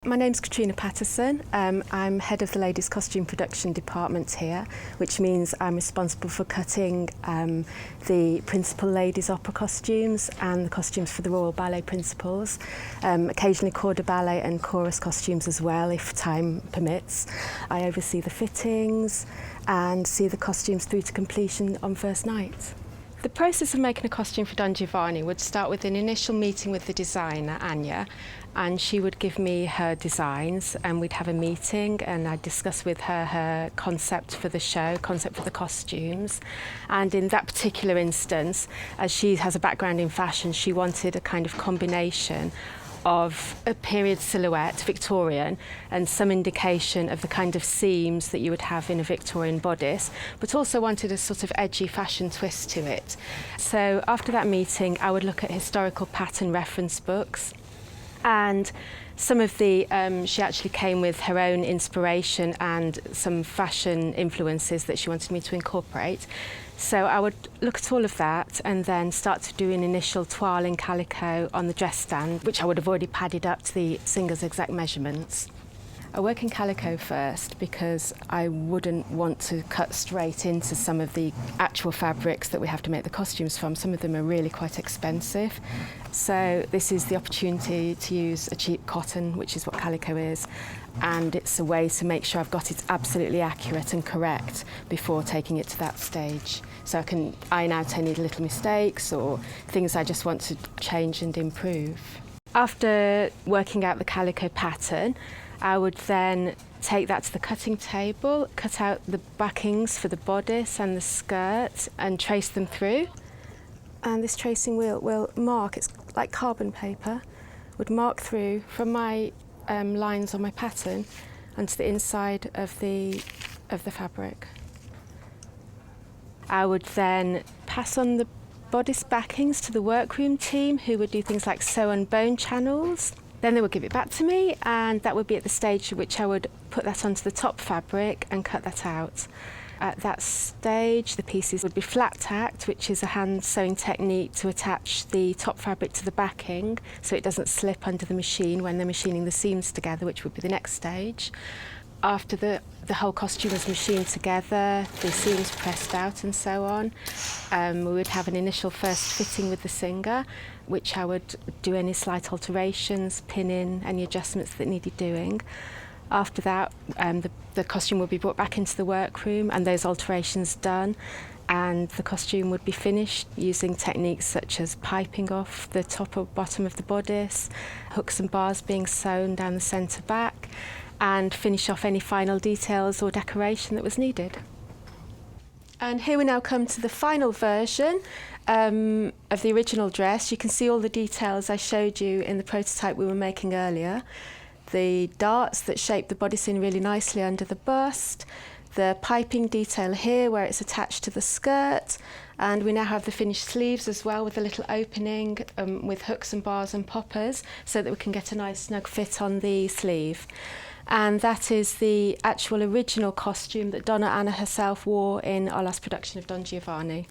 My name's Catriona Paterson. I'm head of the ladies' costume production department here, which means I'm responsible for cutting the principal ladies' opera costumes and the costumes for the Royal Ballet principals, occasionally corps de ballet and chorus costumes as well, if time permits. I oversee the fittings and see the costumes through to completion on first night. The process of making a costume for Don Giovanni would start with an initial meeting with the designer, Anya, and she would give me her designs and we'd have a meeting and I'd discuss with her her concept for the show, concept for the costumes. And in that particular instance, as she has a background in fashion, she wanted a kind of combination of a period silhouette, Victorian, and some indication of the kind of seams that you would have in a Victorian bodice, but also wanted a sort of edgy fashion twist to it. So after that meeting, I would look at historical pattern reference books, and some of the, she actually came with her own inspiration and some fashion influences that she wanted me to incorporate. So I would look at all of that and then start to do an initial toile in calico on the dress stand, which I would have already padded up to the singer's exact measurements. I work in calico first because I wouldn't want to cut straight into some of the actual fabrics that we have to make the costumes from. Some of them are really quite expensive. So this is the opportunity to use a cheap cotton, which is what calico is, and it's a way to make sure I've got it absolutely accurate and correct before taking it to that stage. So I can iron out any little mistakes or things I just want to change and improve. After working out the calico pattern, I would then take that to the cutting table, cut out the backings for the bodice and the skirt and trace them through. And this tracing wheel will mark, it's like carbon paper, would mark through from my lines on my pattern onto the inside of the fabric. I would then pass on the bodice backings to the workroom team, who would do things like sew and bone channels. Then they would give it back to me, and that would be at the stage at which I would put that onto the top fabric and cut that out. At that stage, the pieces would be flat tacked, which is a hand sewing technique to attach the top fabric to the backing so it doesn't slip under the machine when they're machining the seams together, which would be the next stage. After the whole costume was machined together, the seams pressed out and so on, we would have an initial first fitting with the singer, which I would do any slight alterations, pin in any adjustments that needed doing. After that, the costume would be brought back into the workroom and those alterations done, and the costume would be finished using techniques such as piping off the top or bottom of the bodice, hooks and bars being sewn down the centre back, and finish off any final details or decoration that was needed. And here we now come to the final version of the original dress. You can see all the details I showed you in the prototype we were making earlier. The darts that shape the bodice in really nicely under the bust, the piping detail here where it's attached to the skirt, and we now have the finished sleeves as well with a little opening with hooks and bars and poppers so that we can get a nice snug fit on the sleeve. And that is the actual original costume that Donna Anna herself wore in our last production of Don Giovanni.